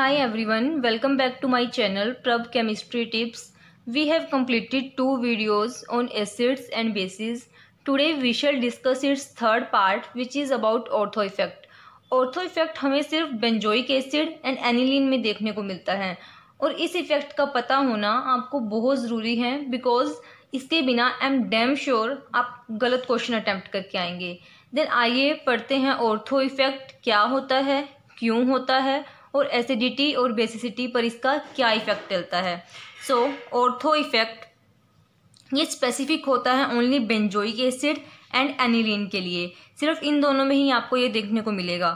Hi everyone, welcome back to my channel Prab Chemistry Tips. We have completed 2 videos on acids and bases. Today we shall discuss its third part which is about ortho effect. Ortho effect हमें सिर्फ benzoic acid and aniline में देखने को मिलता है और इस effect का पता होना आपको बहुत ज़रूरी है बिकॉज इसके बिना आई एम डैम श्योर आप गलत क्वेश्चन अटेम्प्ट करके आएंगे. देन आइए पढ़ते हैं ऑर्थो इफेक्ट क्या होता है, क्यों होता है और एसिडिटी और बेसिसिटी पर इसका क्या इफेक्ट डलता है. सो ऑर्थो इफेक्ट ये स्पेसिफिक होता है only benzoic acid and aniline के लिए. सिर्फ इन दोनों में ही आपको ये देखने को मिलेगा.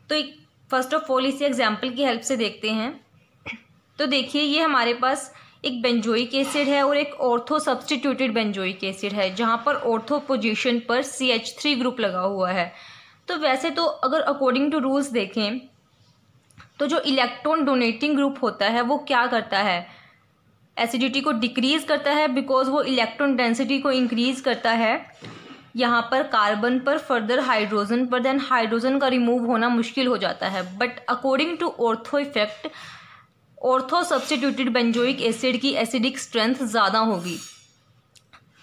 तो फर्स्ट ऑफ ऑल इसे एग्जाम्पल की हेल्प से देखते हैं. तो देखिए ये हमारे पास एक बेंजोइक एसिड है और एक ऑर्थो सब्स्टिट्यूटेड बेंजोइक एसिड है जहाँ पर ऑर्थो पोजीशन पर CH3 ग्रुप लगा हुआ है. तो वैसे तो अगर अकॉर्डिंग टू रूल्स देखें तो जो इलेक्ट्रॉन डोनेटिंग ग्रुप होता है वो क्या करता है, एसिडिटी को डिक्रीज करता है बिकॉज वो इलेक्ट्रॉन डेंसिटी को इंक्रीज करता है यहाँ पर कार्बन पर, फर्दर हाइड्रोजन पर. देन हाइड्रोजन का रिमूव होना मुश्किल हो जाता है. But according to ortho effect ortho substituted benzoic acid की एसिडिक स्ट्रेंथ ज़्यादा होगी.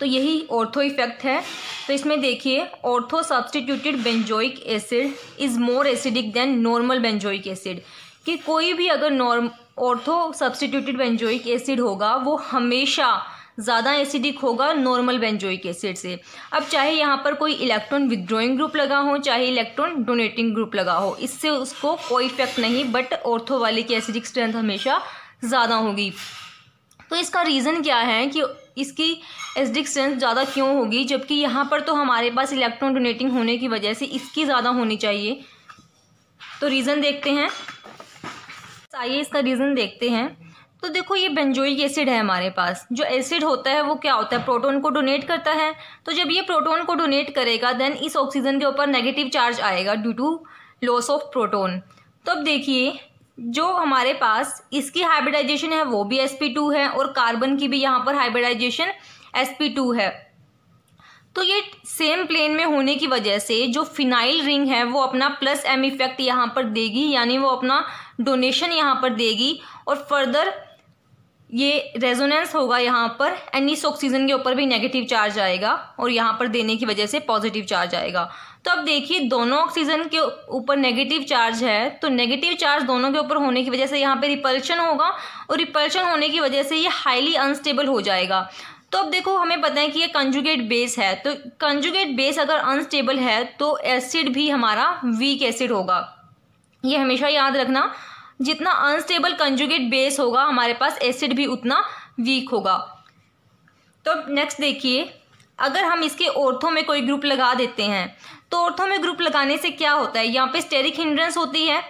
तो यही ऑर्थो इफेक्ट है. तो इसमें देखिए ortho substituted benzoic acid is more acidic then normal benzoic acid. कि कोई भी अगर ऑर्थो सब्स्टिट्यूटेड बेंजोइक एसिड होगा वो हमेशा ज़्यादा एसिडिक होगा नॉर्मल बेंजोइक एसिड से. अब चाहे यहाँ पर कोई इलेक्ट्रॉन विदड्रॉइंग ग्रुप लगा हो चाहे इलेक्ट्रॉन डोनेटिंग ग्रुप लगा हो, इससे उसको कोई इफेक्ट नहीं, बट ऑर्थो वाले की एसिडिक स्ट्रेंथ हमेशा ज़्यादा होगी. तो इसका रीज़न क्या है कि इसकी एसिडिक स्ट्रेंथ ज़्यादा क्यों होगी जबकि यहाँ पर तो हमारे पास इलेक्ट्रॉन डोनेटिंग होने की वजह से इसकी ज़्यादा होनी चाहिए. तो रीज़न देखते हैं. आइए इसका रीज़न देखते हैं. तो देखो ये बेंजोइक एसिड है हमारे पास. जो एसिड होता है वो क्या होता है, प्रोटॉन को डोनेट करता है. तो जब ये प्रोटॉन को डोनेट करेगा देन इस ऑक्सीजन के ऊपर नेगेटिव चार्ज आएगा due to loss of proton. तो अब देखिए जो हमारे पास इसकी हाइब्रिडाइजेशन है वो भी sp2 है और कार्बन की भी यहाँ पर हाइब्रिडाइजेशन sp2 है. तो ये सेम प्लेन में होने की वजह से जो फिनाइल रिंग है वो अपना प्लस m इफेक्ट यहाँ पर देगी, यानी वो अपना डोनेशन यहाँ पर देगी और फर्दर ये रेजोनेंस होगा यहाँ पर एंड इस ऑक्सीजन के ऊपर भी नेगेटिव चार्ज आएगा और यहाँ पर देने की वजह से पॉजिटिव चार्ज आएगा. तो अब देखिए दोनों ऑक्सीजन के ऊपर नेगेटिव चार्ज है तो नेगेटिव चार्ज दोनों के ऊपर होने की वजह से यहाँ पे रिपल्शन होगा और रिपल्शन होने की वजह से ये हाईली अनस्टेबल हो जाएगा. तो अब देखो हमें पता है कि ये कंजुगेट बेस है. तो कंजुगेट बेस अगर अनस्टेबल है तो एसिड भी हमारा वीक एसिड होगा. ये हमेशा याद रखना, जितना अनस्टेबल कंजुगेट बेस होगा हमारे पास एसिड भी उतना वीक होगा. तो नेक्स्ट देखिए अगर हम इसके ऑर्थो में कोई ग्रुप लगा देते हैं तो ऑर्थो में ग्रुप लगाने से क्या होता है, यहाँ पे स्टेरिक हिंड्रेंस होती है,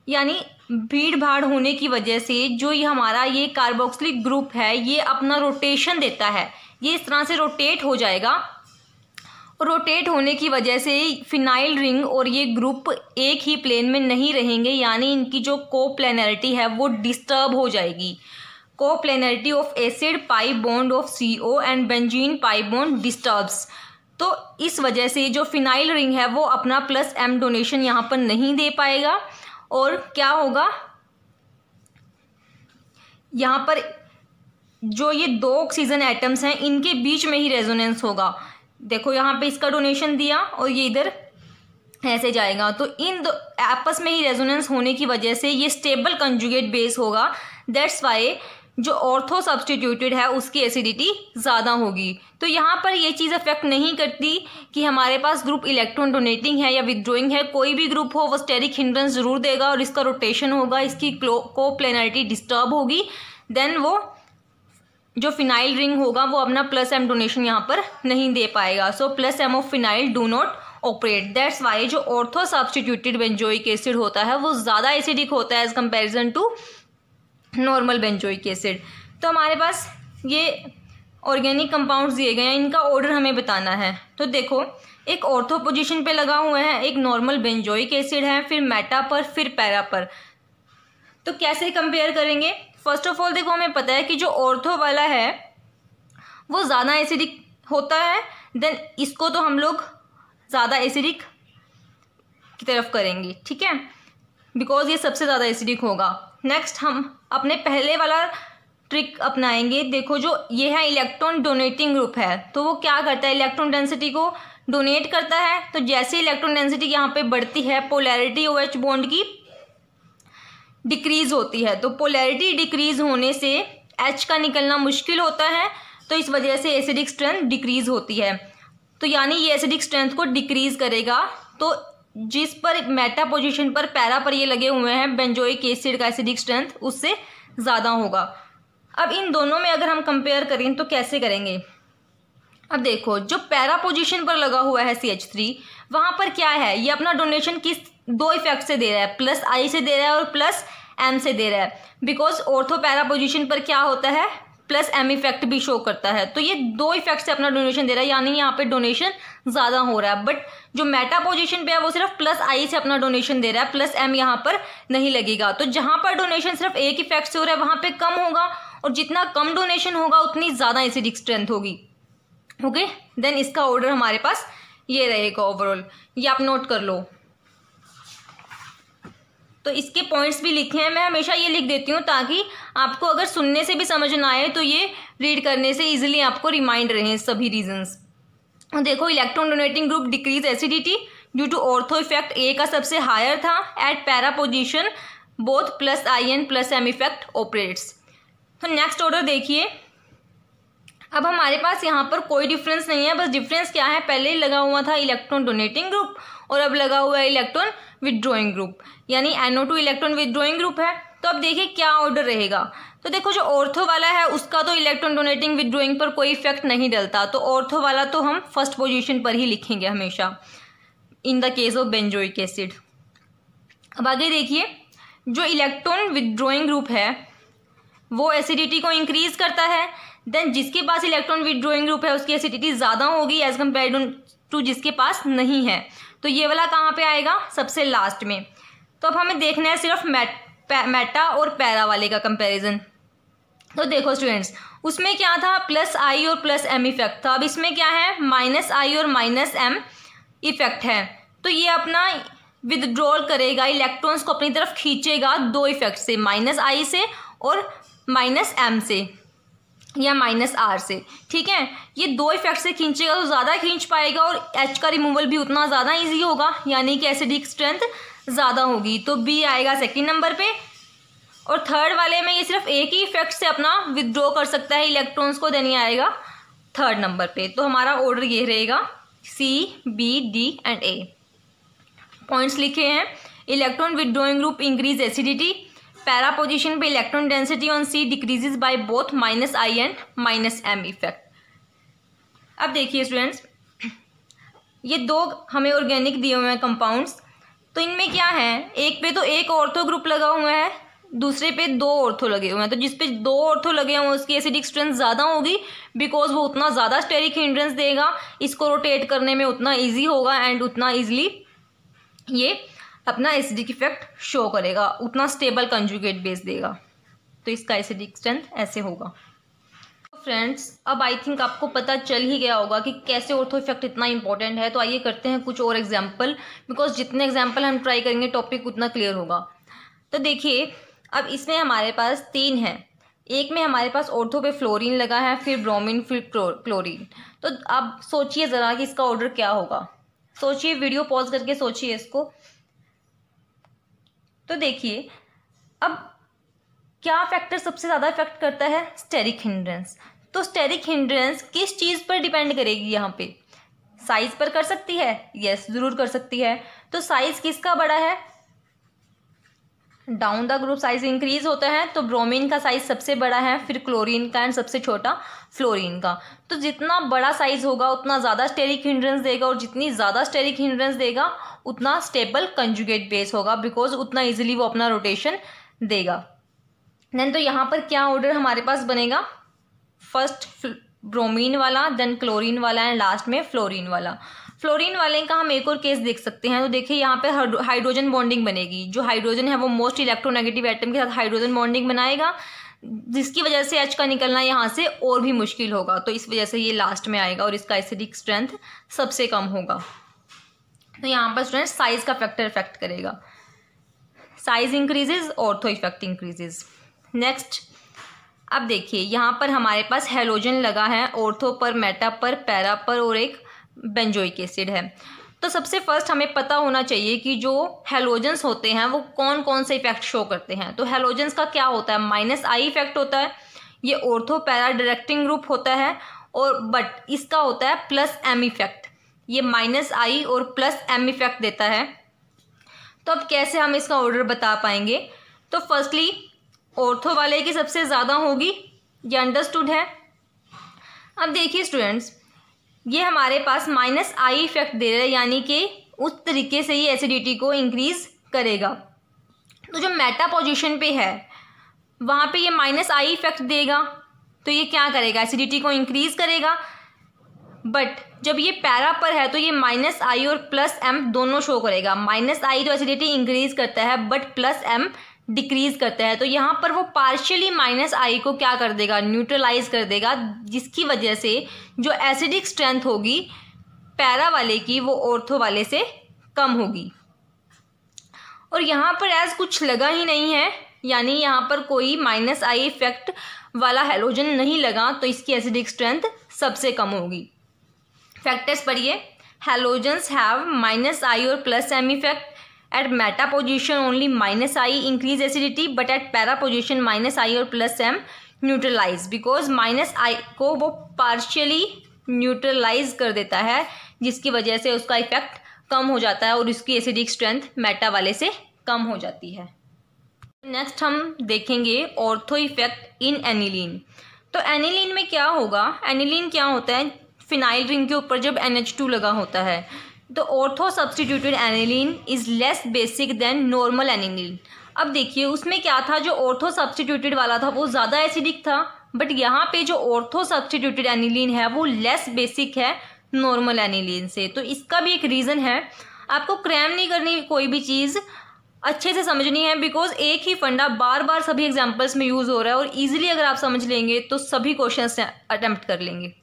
यानी भीड़ भाड़ होने की वजह से जो ये हमारा ये कार्बोक्सिलिक ग्रुप है ये अपना रोटेशन देता है. ये इस तरह से रोटेट हो जाएगा. रोटेट होने की वजह से फिनाइल रिंग और ये ग्रुप एक ही प्लेन में नहीं रहेंगे, यानी इनकी जो कोप्लेनरिटी है वो डिस्टर्ब हो जाएगी. Coplanarity of acid pi bond of CO and benzene pi bond disturbs. तो इस वजह से जो फिनाइल रिंग है वो अपना प्लस m डोनेशन यहाँ पर नहीं दे पाएगा और क्या होगा, यहाँ पर जो ये 2 ऑक्सीजन एटम्स हैं इनके बीच में ही रेजोनेंस होगा. देखो यहाँ पे इसका डोनेशन दिया और ये इधर ऐसे जाएगा तो इन आपस में ही रेजोनेंस होने की वजह से ये स्टेबल कंजुगेट बेस होगा. दैट्स वाई जो ऑर्थो सब्स्टिट्यूटेड है उसकी एसिडिटी ज़्यादा होगी. तो यहाँ पर ये चीज़ अफेक्ट नहीं करती कि हमारे पास ग्रुप इलेक्ट्रॉन डोनेटिंग है या विदड्रॉइंग है. कोई भी ग्रुप हो वो स्टेरिक हिंड्रेंस ज़रूर देगा और इसका रोटेशन होगा, इसकी कोप्लेनरिटी डिस्टर्ब होगी. देन वो जो फिनाइल रिंग होगा वो अपना प्लस m डोनेशन यहाँ पर नहीं दे पाएगा. So plus m of phenyl do not operate. That's why जो ऑर्थो सब्स्टिट्यूटेड बेंजोइक एसिड होता है वो ज़्यादा एसिडिक होता है as comparison to normal benzoic acid. तो हमारे पास ये ऑर्गेनिक कंपाउंड्स दिए गए हैं, इनका ऑर्डर हमें बताना है. तो देखो एक ऑर्थो पोजीशन पे लगा हुआ है, एक नॉर्मल बेंजोइक एसिड है, फिर मेटा पर, फिर पैरा पर. तो कैसे कंपेयर करेंगे, फर्स्ट ऑफ ऑल देखो हमें पता है कि जो ऑर्थो वाला है वो ज़्यादा एसिडिक होता है. देन इसको तो हम लोग ज़्यादा एसिडिक की तरफ करेंगे, ठीक है, बिकॉज ये सबसे ज़्यादा एसिडिक होगा. नेक्स्ट हम अपने पहले वाला ट्रिक अपनाएंगे। देखो जो ये है इलेक्ट्रॉन डोनेटिंग ग्रुप है, तो वो क्या करता है, इलेक्ट्रॉन डेंसिटी को डोनेट करता है। तो जैसे इलेक्ट्रॉन डेंसिटी यहाँ पे बढ़ती है, पोलैरिटी OH बॉन्ड की डिक्रीज होती है। तो पोलैरिटी डिक्रीज होने से H का निकलना मुश्किल होता है, तो इस वजह से एसिडिक स्ट्रेंथ डिक्रीज होती है। तो यानी ये एसिडिक स्ट्रेंथ को डिक्रीज करेगा। तो जिस पर मेटा पोजीशन पर पैरा पर ये लगे हुए हैं, बेंजोइक एसिड का एसिडिक स्ट्रेंथ उससे ज़्यादा होगा। अब इन दोनों में अगर हम कंपेयर करें तो कैसे करेंगे। अब देखो जो पैरा पोजीशन पर लगा हुआ है CH3, वहाँ पर क्या है, ये अपना डोनेशन किस दो इफेक्ट से दे रहा है, +I से दे रहा है और +M से दे रहा है। बिकॉज ऑर्थो पैरा पोजीशन पर क्या होता है, +M इफेक्ट भी शो करता है। तो ये दो इफेक्ट से अपना डोनेशन दे रहा है, यानी यहाँ पे डोनेशन ज़्यादा हो रहा है। बट जो मेटा पोजीशन पे है वो सिर्फ +I से अपना डोनेशन दे रहा है, +M यहाँ पर नहीं लगेगा। तो जहाँ पर डोनेशन सिर्फ एक इफेक्ट से हो रहा है वहाँ पे कम होगा, और जितना कम डोनेशन होगा उतनी ज़्यादा एसिडिक स्ट्रेंथ होगी। ओके, देन इसका ऑर्डर हमारे पास ये रहेगा ओवरऑल, ये आप नोट कर लो। तो इसके पॉइंट्स भी लिखे हैं, मैं हमेशा ये लिख देती हूँ ताकि आपको अगर सुनने से भी समझ ना आए तो ये रीड करने से इजीली आपको रिमाइंड रहे सभी रीजंस। देखो electron donating group decrease acidity due to ortho effect, A का सबसे हायर था। At para position both +I and +M effect operates. तो नेक्स्ट ऑर्डर देखिए, अब हमारे पास यहाँ पर कोई डिफरेंस नहीं है, बस डिफरेंस क्या है, पहले लगा हुआ था इलेक्ट्रॉन डोनेटिंग ग्रुप और अब लगा हुआ है इलेक्ट्रॉन विदड्रॉइंग ग्रुप, यानी NO2 इलेक्ट्रॉन विदड्रॉइंग ग्रुप है। तो अब देखिए क्या ऑर्डर रहेगा। तो देखो जो ऑर्थो वाला है उसका तो इलेक्ट्रॉन डोनेटिंग विदड्रॉइंग पर कोई इफेक्ट नहीं डलता, तो ऑर्थो वाला तो हम फर्स्ट पोजीशन पर ही लिखेंगे हमेशा in the case of benzoic acid. अब आगे देखिए, जो इलेक्ट्रॉन विदड्रॉइंग ग्रुप है वो एसिडिटी को इंक्रीज करता है। देन जिसके पास इलेक्ट्रॉन विदड्रॉइंग ग्रुप है उसकी एसिडिटी ज़्यादा होगी एज कम्पेयर टू जिसके पास नहीं है। तो ये वाला कहाँ पे आएगा, सबसे लास्ट में। तो अब हमें देखना है सिर्फ मेटा और पैरा वाले का कंपैरिजन। तो देखो स्टूडेंट्स, उसमें क्या था, +I और +M इफेक्ट था। अब इसमें क्या है, -I और -M इफेक्ट है। तो ये अपना विदड्रॉल करेगा, इलेक्ट्रॉन्स को अपनी तरफ खींचेगा दो इफेक्ट से, -I से और -M से या -R से। ठीक है, ये दो इफेक्ट से खींचेगा तो ज़्यादा खींच पाएगा और H का रिमूवल भी उतना ज़्यादा ईजी होगा, यानी कि एसिडिक स्ट्रेंथ ज़्यादा होगी। तो B आएगा सेकंड नंबर पे। और थर्ड वाले में ये सिर्फ एक ही इफेक्ट से अपना विदड्रॉ कर सकता है इलेक्ट्रॉन्स को, देन ये आएगा थर्ड नंबर पे। तो हमारा ऑर्डर ये रहेगा C, B, D and A। Points लिखे हैं, electron withdrawing group increase acidity, para position पे electron density on C decreases by both -I and -M effect. अब देखिए स्टूडेंट्स, ये दो हमें ऑर्गेनिक दिए हुए हैं कंपाउंड्स, तो इनमें क्या है, एक पे तो एक ऑर्थो ग्रुप लगा हुआ है, दूसरे पे दो ऑर्थो लगे हुए हैं। तो जिस पे दो ऑर्थो लगे हुए हैं उसकी एसिडिक स्ट्रेंथ ज़्यादा होगी, बिकॉज वो उतना ज़्यादा स्टेरिक हिंड्रेंस देगा, इसको रोटेट करने में उतना ईजी होगा एंड उतना ईजिली ये अपना एसिडिक इफेक्ट शो करेगा, उतना स्टेबल कंजुगेट बेस देगा। तो इसका एसिडिक स्ट्रेंथ ऐसे होगा। तो फ्रेंड्स, अब आई थिंक आपको पता चल ही गया होगा कि कैसे ऑर्थो इफेक्ट इतना इंपॉर्टेंट है। तो आइए करते हैं कुछ और एग्जाम्पल, बिकॉज जितने एग्जाम्पल हम ट्राई करेंगे टॉपिक उतना क्लियर होगा। तो देखिए, अब इसमें हमारे पास 3 हैं। एक में हमारे पास ऑर्थो पे फ्लोरीन लगा है, फिर ब्रोमीन, फिर क्लोरीन। तो अब सोचिए ज़रा कि इसका ऑर्डर क्या होगा। सोचिए, वीडियो पॉज करके सोचिए इसको। तो देखिए, अब क्या फैक्टर सबसे ज़्यादा इफेक्ट करता है, स्टेरिक हिंड्रेंस। तो स्टेरिक हिंड्रेंस किस चीज़ पर डिपेंड करेगी, यहाँ पे साइज पर कर सकती है, यस ज़रूर कर सकती है। तो साइज किसका बड़ा है, down the group size increase होता है, तो ब्रोमीन का साइज सबसे बड़ा है, फिर क्लोरीन का एंड सबसे छोटा फ्लोरीन का। तो जितना बड़ा साइज होगा उतना ज़्यादा स्टेरिक हिंड्रेंस देगा, और जितनी ज़्यादा स्टेरिक हिंड्रेंस देगा उतना स्टेबल कंजुगेट बेस होगा, बिकॉज उतना इजीली वो अपना रोटेशन देगा। देन तो यहाँ पर क्या ऑर्डर हमारे पास बनेगा, फर्स्ट ब्रोमीन वाला, देन क्लोरीन वाला एंड लास्ट में फ्लोरीन वाला। फ्लोरीन वाले का हम एक और केस देख सकते हैं। तो देखिए, यहाँ पे हाइड्रोजन बॉन्डिंग बनेगी। जो हाइड्रोजन है वो मोस्ट इलेक्ट्रोनेगेटिव एटम के साथ हाइड्रोजन बॉन्डिंग बनाएगा, जिसकी वजह से H का निकलना यहाँ से और भी मुश्किल होगा। तो इस वजह से ये लास्ट में आएगा और इसका एसिडिक स्ट्रेंथ सबसे कम होगा। तो यहाँ पर स्टूडेंट साइज का फैक्टर इफेक्ट करेगा। Size increases, ortho effect increases. Next अब देखिए यहाँ पर हमारे पास हेलोजन लगा है, ऑर्थो पर, मेटा पर, पैरा पर और एक बेंजोइक एसिड है। तो सबसे फर्स्ट हमें पता होना चाहिए कि जो हेलोजेंस होते हैं वो कौन कौन से इफेक्ट शो करते हैं। तो हेलोजेंस का क्या होता है, -I इफेक्ट होता है, ये ऑर्थो पैरा डायरेक्टिंग ग्रुप होता है, और बट इसका होता है +M इफेक्ट, ये -I और +M इफेक्ट देता है। तो अब कैसे हम इसका ऑर्डर बता पाएंगे, तो फर्स्टली ऑर्थो वाले की सबसे ज़्यादा होगी, ये अंडरस्टूड है। अब देखिए स्टूडेंट्स, ये हमारे पास -I इफेक्ट दे रहा है, यानी कि उस तरीके से ये एसिडिटी को इंक्रीज करेगा। तो जो मेटा पोजीशन पे है वहाँ पे ये -I इफेक्ट देगा, तो ये क्या करेगा, एसिडिटी को इंक्रीज करेगा। बट जब ये पैरा पर है तो ये -I और +M दोनों शो करेगा। -I तो एसिडिटी इंक्रीज करता है बट +M डिक्रीज करता है। तो यहाँ पर वो पार्शियली -I को क्या कर देगा, न्यूट्रलाइज कर देगा, जिसकी वजह से जो एसिडिक स्ट्रेंथ होगी पैरा वाले की वो ऑर्थो वाले से कम होगी। और यहाँ पर एज कुछ लगा ही नहीं है, यानी यहाँ पर कोई -I इफेक्ट वाला हेलोजन नहीं लगा, तो इसकी एसिडिक स्ट्रेंथ सबसे कम होगी। फैक्टर्स पढ़िए, हेलोजेंस हैव -I और +M effect, at meta position only -I increase acidity but at para position -I और +M neutralize, because -I को वो partially neutralize कर देता है, जिसकी वजह से उसका इफेक्ट कम हो जाता है और उसकी एसिडिक स्ट्रेंथ मेटा वाले से कम हो जाती है। नेक्स्ट हम देखेंगे ऑर्थो इफेक्ट इन एनिलीन। तो एनिलीन में क्या होगा, एनिलीन क्या होता है, फिनाइल रिंग के ऊपर जब NH2 लगा होता है तो ortho substituted aniline is less basic than normal aniline. अब देखिए उसमें क्या था, जो ऑर्थो सब्सटीट्यूटेड वाला था वो ज़्यादा एसिडिक था, बट यहाँ पे जो ऑर्थो सब्सटीट्यूटेड एनिलीन है वो लेस बेसिक है नॉर्मल एनिलीन से। तो इसका भी एक रीज़न है, आपको क्रैम नहीं करनी, कोई भी चीज़ अच्छे से समझनी है, बिकॉज एक ही फंडा बार बार सभी एग्जाम्पल्स में यूज़ हो रहा है और ईजिली अगर आप समझ लेंगे तो सभी क्वेश्चन अटेम्प्ट कर लेंगे।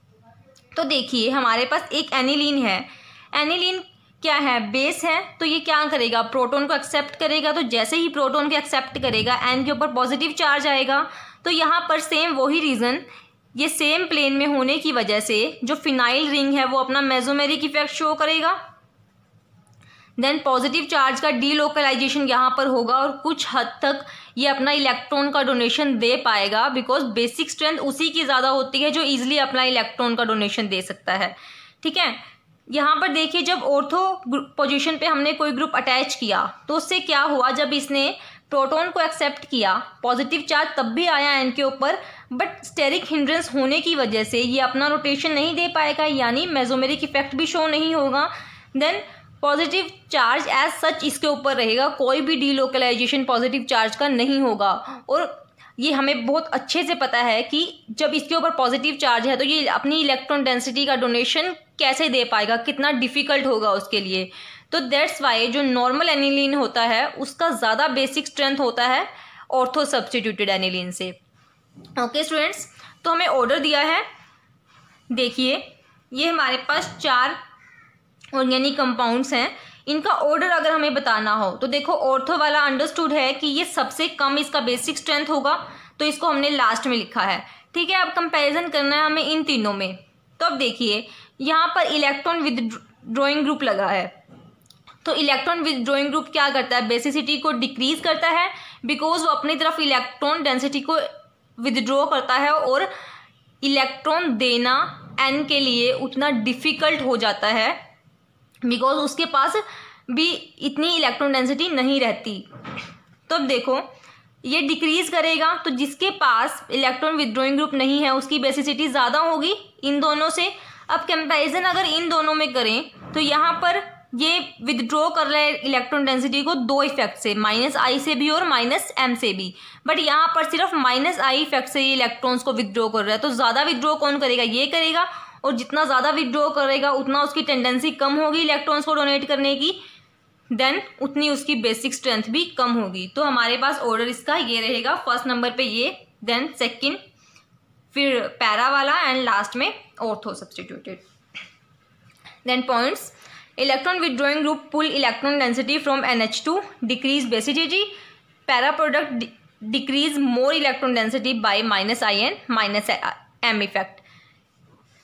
तो देखिए हमारे पास एक एनिलीन है, एनिलीन क्या है, बेस है, तो ये क्या करेगा, प्रोटॉन को एक्सेप्ट करेगा। तो जैसे ही प्रोटॉन को एक्सेप्ट करेगा एन के ऊपर पॉजिटिव चार्ज आएगा। तो यहाँ पर सेम वही रीज़न, ये सेम प्लेन में होने की वजह से जो फिनाइल रिंग है वो अपना मेसोमेरिक इफेक्ट शो करेगा। देन पॉजिटिव चार्ज का डीलोकलाइजेशन यहाँ पर होगा और कुछ हद तक ये अपना इलेक्ट्रॉन का डोनेशन दे पाएगा, बिकॉज बेसिक स्ट्रेंथ उसी की ज़्यादा होती है जो ईजिली अपना इलेक्ट्रॉन का डोनेशन दे सकता है। ठीक है, यहाँ पर देखिए जब ऑर्थो पोजीशन पे हमने कोई ग्रुप अटैच किया तो उससे क्या हुआ, जब इसने प्रोटॉन को एक्सेप्ट किया पॉजिटिव चार्ज तब भी आया एन के ऊपर, बट स्टेरिक हिंड्रेंस होने की वजह से ये अपना रोटेशन नहीं दे पाएगा, यानी मेसोमेरिक इफेक्ट भी शो नहीं होगा। Then positive charge as such इसके ऊपर रहेगा, कोई भी डीलोकलाइजेशन पॉजिटिव चार्ज का नहीं होगा। और ये हमें बहुत अच्छे से पता है कि जब इसके ऊपर पॉजिटिव चार्ज है तो ये अपनी इलेक्ट्रॉन डेंसिटी का डोनेशन कैसे दे पाएगा, कितना डिफिकल्ट होगा उसके लिए। तो दैट्स वाई जो नॉर्मल एनिलीन होता है उसका ज़्यादा बेसिक स्ट्रेंथ होता है ऑर्थो सब्स्टिट्यूटेड एनिलीन से। ओके स्टूडेंट्स, तो हमें ऑर्डर दिया है, देखिए ये हमारे पास 4 ऑर्गेनिक कंपाउंड्स हैं, इनका ऑर्डर अगर हमें बताना हो तो देखो ऑर्थो वाला अंडरस्टूड है कि ये सबसे कम इसका बेसिक स्ट्रेंथ होगा, तो इसको हमने लास्ट में लिखा है। ठीक है, अब कंपैरिजन करना है हमें इन तीनों में। तो अब देखिए यहाँ पर इलेक्ट्रॉन विदड्रॉइंग ग्रुप लगा है, तो इलेक्ट्रॉन विदड्रॉइंग ग्रुप क्या करता है, बेसिसिटी को डिक्रीज करता है, बिकॉज वो अपनी तरफ इलेक्ट्रॉन डेंसिटी को विदड्रॉ करता है और इलेक्ट्रॉन देना एन के लिए उतना डिफिकल्ट हो जाता है, बिकॉज उसके पास भी इतनी इलेक्ट्रॉन डेंसिटी नहीं रहती। तो अब देखो ये डिक्रीज करेगा, तो जिसके पास इलेक्ट्रॉन विदड्रॉइंग ग्रुप नहीं है उसकी बेसिसिटी ज़्यादा होगी इन दोनों से। अब कंपैरिजन अगर इन दोनों में करें तो यहाँ पर ये विदड्रॉ कर रहा है इलेक्ट्रॉन डेंसिटी को 2 इफेक्ट से, -I से भी और -M से भी, बट यहाँ पर सिर्फ -I इफेक्ट से ये इलेक्ट्रॉन्स को विदड्रॉ कर रहा है। तो ज़्यादा विदड्रॉ कौन करेगा, ये करेगा, और जितना ज़्यादा विदड्रॉ करेगा उतना उसकी टेंडेंसी कम होगी इलेक्ट्रॉन्स को डोनेट करने की, देन उतनी उसकी बेसिक स्ट्रेंथ भी कम होगी। तो हमारे पास ऑर्डर इसका ये रहेगा, फर्स्ट नंबर पे ये, देन सेकंड, फिर पैरा वाला एंड लास्ट में ortho substituted. Then points, electron withdrawing group pull electron density from NH2, decrease basicity, para product decrease more electron density by -I and -M effect.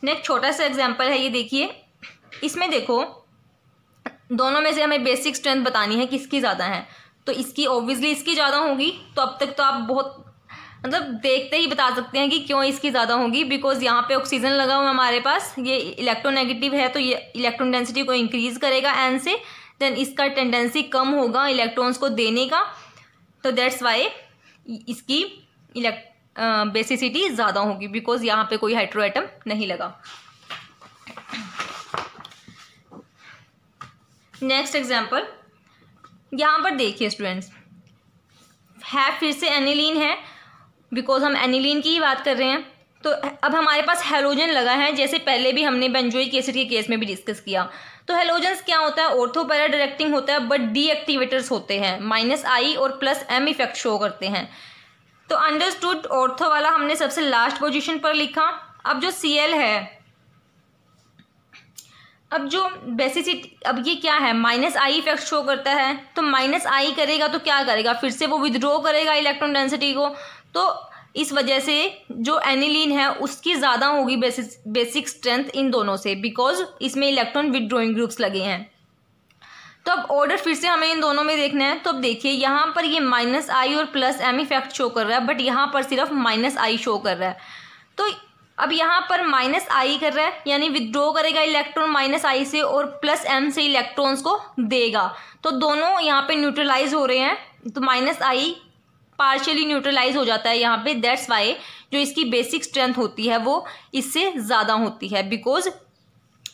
Next छोटा सा example है, ये देखिए। इसमें देखो दोनों में से हमें बेसिक स्ट्रेंथ बतानी है किसकी ज़्यादा है, तो इसकी ऑब्वियसली इसकी ज़्यादा होगी। तो अब तक तो आप बहुत मतलब देखते ही बता सकते हैं कि क्यों इसकी ज़्यादा होगी, बिकॉज यहाँ पे ऑक्सीजन लगा हुआ हमारे पास, ये इलेक्ट्रोनेगेटिव है तो ये इलेक्ट्रॉन डेंसिटी को इंक्रीज करेगा N से, देन इसका टेंडेंसी कम होगा इलेक्ट्रॉन्स को देने का, तो दैट्स वाई इसकी बेसिसिटी ज़्यादा होगी, बिकॉज यहाँ पे कोई हाइड्रो एटम नहीं लगा। नेक्स्ट एग्जाम्पल यहाँ पर देखिए स्टूडेंट्स, है फिर से एनिलीन है, बिकॉज हम एनिलीन की ही बात कर रहे हैं। तो अब हमारे पास हेलोजन लगा है, जैसे पहले भी हमने बेंजोइक एसिड के केस में भी डिस्कस किया। तो हेलोजन्स क्या होता है, ऑर्थो पैरा डायरेक्टिंग होता है, बट डीएक्टिवेटर्स होते हैं, -I और +M इफेक्ट शो करते हैं। तो अंडरस्टूड, ऑर्थो वाला हमने सबसे लास्ट पोजीशन पर लिखा। अब जो Cl है, अब जो बेसिसिटी, अब ये क्या है, -I इफेक्ट शो करता है, तो -I करेगा तो क्या करेगा, फिर से वो विदड्रॉ करेगा इलेक्ट्रॉन डेंसिटी को। तो इस वजह से जो एनिलीन है उसकी ज़्यादा होगी बेसिक स्ट्रेंथ इन दोनों से, बिकॉज इसमें इलेक्ट्रॉन विदड्रॉइंग ग्रुप्स लगे हैं। तो अब ऑर्डर फिर से हमें इन दोनों में देखना है। तो अब देखिए यहाँ पर ये -I और +M इफेक्ट शो कर रहा है, बट यहाँ पर सिर्फ -I शो कर रहा है। तो अब यहाँ पर -I कर रहा है, यानी विदड्रॉ करेगा इलेक्ट्रॉन -I से और +M से इलेक्ट्रॉन्स को देगा। तो दोनों यहाँ पे न्यूट्रलाइज हो रहे हैं, तो -I पार्शियली न्यूट्रलाइज हो जाता है यहाँ पे। दैट्स वाई जो इसकी बेसिक स्ट्रेंथ होती है वो इससे ज़्यादा होती है, बिकॉज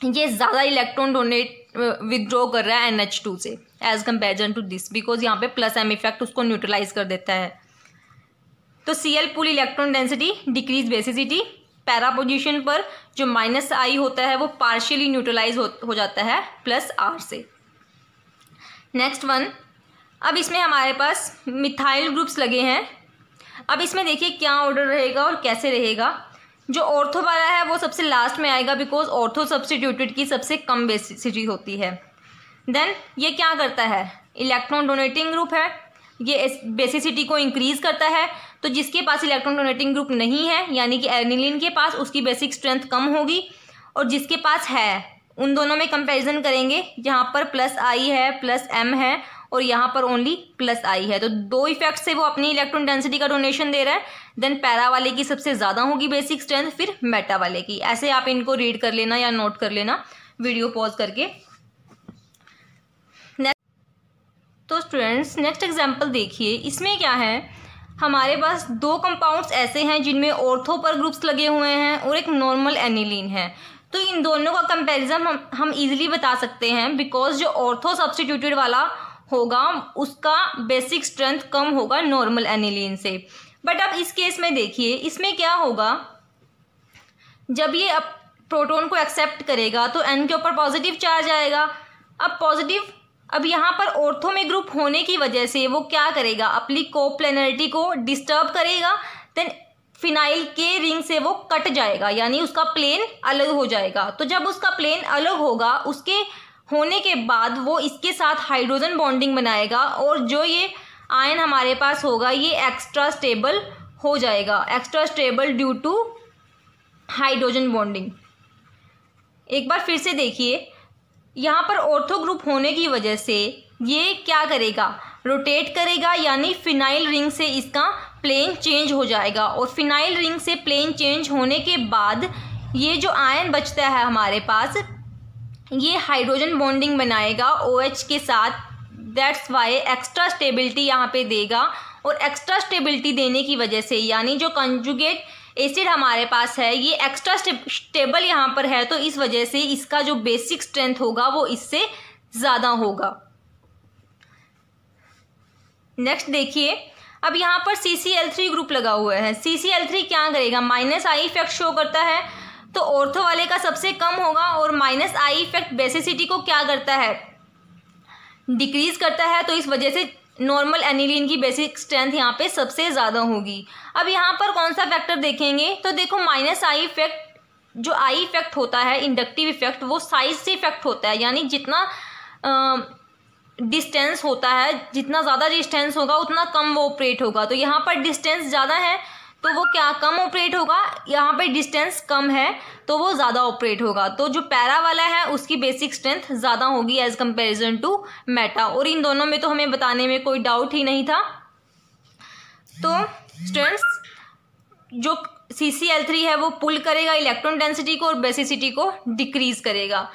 ये ज़्यादा इलेक्ट्रॉन डोनेट विदड्रॉ कर रहा है NH2 से as comparison to this, because यहाँ पे +M इफेक्ट उसको न्यूट्रलाइज कर देता है। तो Cl pull electron density decrease basicity, para position पर जो -I होता है वो पार्शियली न्यूट्रलाइज हो जाता है +R से। नेक्स्ट वन, अब इसमें हमारे पास मिथाइल ग्रुप्स लगे हैं। अब इसमें देखिए क्या ऑर्डर रहेगा और कैसे रहेगा। जो ऑर्थो वाला है वो सबसे लास्ट में आएगा, बिकॉज ऑर्थो सब्स्टिट्यूटेड की सबसे कम बेसिसिटी होती है। देन ये क्या करता है, इलेक्ट्रॉन डोनेटिंग ग्रुप है, ये बेसिसिटी को इंक्रीज करता है। तो जिसके पास इलेक्ट्रॉन डोनेटिंग ग्रुप नहीं है, यानी कि एनिलीन के पास, उसकी बेसिक स्ट्रेंथ कम होगी, और जिसके पास है उन दोनों में कंपैरिजन करेंगे, जहाँ पर +I है, +M है, और यहाँ पर ओनली +I है। तो दो इफेक्ट से वो अपनी इलेक्ट्रॉन डेंसिटी का डोनेशन दे रहा है। देन पैरा वाले की सबसे ज़्यादा होगी बेसिक स्ट्रेंथ, फिर मेटा वाले की। ऐसे आप इनको रीड कर लेना या नोट कर लेना वीडियो पॉज करके। तो स्टूडेंट्स नेक्स्ट एग्जाम्पल देखिए, इसमें क्या है, हमारे पास दो कंपाउंड्स ऐसे हैं जिनमें ऑर्थो पर ग्रुप्स लगे हुए हैं और एक नॉर्मल एनिलीन है। तो इन दोनों का कंपैरिजन हम इजीली बता सकते हैं, बिकॉज जो ऑर्थो सब्स्टिट्यूटेड वाला होगा उसका बेसिक स्ट्रेंथ कम होगा नॉर्मल एनिलीन से। बट अब इस केस में देखिए, इसमें क्या होगा, जब ये अब प्रोटॉन को एक्सेप्ट करेगा तो N के ऊपर पॉजिटिव चार्ज आएगा। अब पॉजिटिव, अब यहाँ पर ऑर्थो में ग्रुप होने की वजह से वो क्या करेगा, अपनी कोप्लेनरिटी को डिस्टर्ब करेगा। देन फिनाइल के रिंग से वो कट जाएगा, यानी उसका प्लेन अलग हो जाएगा। तो जब उसका प्लेन अलग होगा, उसके होने के बाद वो इसके साथ हाइड्रोजन बॉन्डिंग बनाएगा, और जो ये आयन हमारे पास होगा ये एक्स्ट्रा स्टेबल हो जाएगा, extra stable due to hydrogen bonding. एक बार फिर से देखिए, यहाँ पर ऑर्थो ग्रुप होने की वजह से ये क्या करेगा, रोटेट करेगा, यानी फिनाइल रिंग से इसका प्लेन चेंज हो जाएगा। और फिनाइल रिंग से प्लेन चेंज होने के बाद ये जो आयन बचता है हमारे पास, ये हाइड्रोजन बॉन्डिंग बनाएगा OH के साथ। दैट्स वाई एक्स्ट्रा स्टेबिलिटी यहाँ पे देगा, और एक्स्ट्रा स्टेबिलिटी देने की वजह से, यानी जो कंजुगेट एसिड हमारे पास है ये एक्स्ट्रा स्टेबल यहाँ पर है, तो इस वजह से इसका जो बेसिक स्ट्रेंथ होगा वो इससे ज़्यादा होगा। नेक्स्ट देखिए, अब यहाँ पर CCl3 ग्रुप लगा हुआ है। CCl3 क्या करेगा, -I इफेक्ट शो करता है, तो ऑर्थो वाले का सबसे कम होगा, और -I इफेक्ट बेसिसिटी को क्या करता है, डिक्रीज करता है। तो इस वजह से नॉर्मल एनिलीन की बेसिक स्ट्रेंथ यहाँ पे सबसे ज़्यादा होगी। अब यहाँ पर कौन सा फैक्टर देखेंगे, तो देखो -I इफेक्ट, जो I इफेक्ट होता है इंडक्टिव इफेक्ट, वो साइज से इफेक्ट होता है, यानी जितना डिस्टेंस होता है, जितना ज़्यादा डिस्टेंस होगा उतना कम वो ऑपरेट होगा। तो यहाँ पर डिस्टेंस ज़्यादा है तो वो क्या कम ऑपरेट होगा, यहाँ पे डिस्टेंस कम है तो वो ज़्यादा ऑपरेट होगा। तो जो पैरा वाला है उसकी बेसिक स्ट्रेंथ ज़्यादा होगी एज कंपेरिजन टू मेटा। और इन दोनों में तो हमें बताने में कोई डाउट ही नहीं था। तो स्टूडेंट्स, जो CCl3 है वो पुल करेगा इलेक्ट्रॉन डेंसिटी को और बेसिसिटी को डिक्रीज करेगा।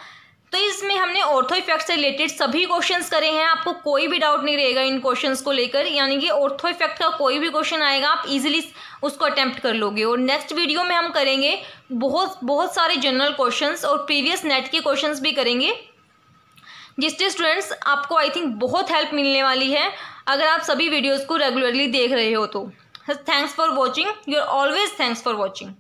तो इसमें हमने ऑर्थो इफेक्ट से रिलेटेड सभी क्वेश्चंस करे हैं, आपको कोई भी डाउट नहीं रहेगा इन क्वेश्चंस को लेकर, यानी कि ऑर्थो इफेक्ट का कोई भी क्वेश्चन आएगा आप इजीली उसको अटेम्प्ट कर लोगे। और नेक्स्ट वीडियो में हम करेंगे बहुत सारे जनरल क्वेश्चंस और प्रीवियस नेट के क्वेश्चंस भी करेंगे, जिससे स्टूडेंट्स आपको आई थिंक बहुत हेल्प मिलने वाली है अगर आप सभी वीडियोज़ को रेगुलरली देख रहे हो तो। Thanks for watching, you are always thanks for watching.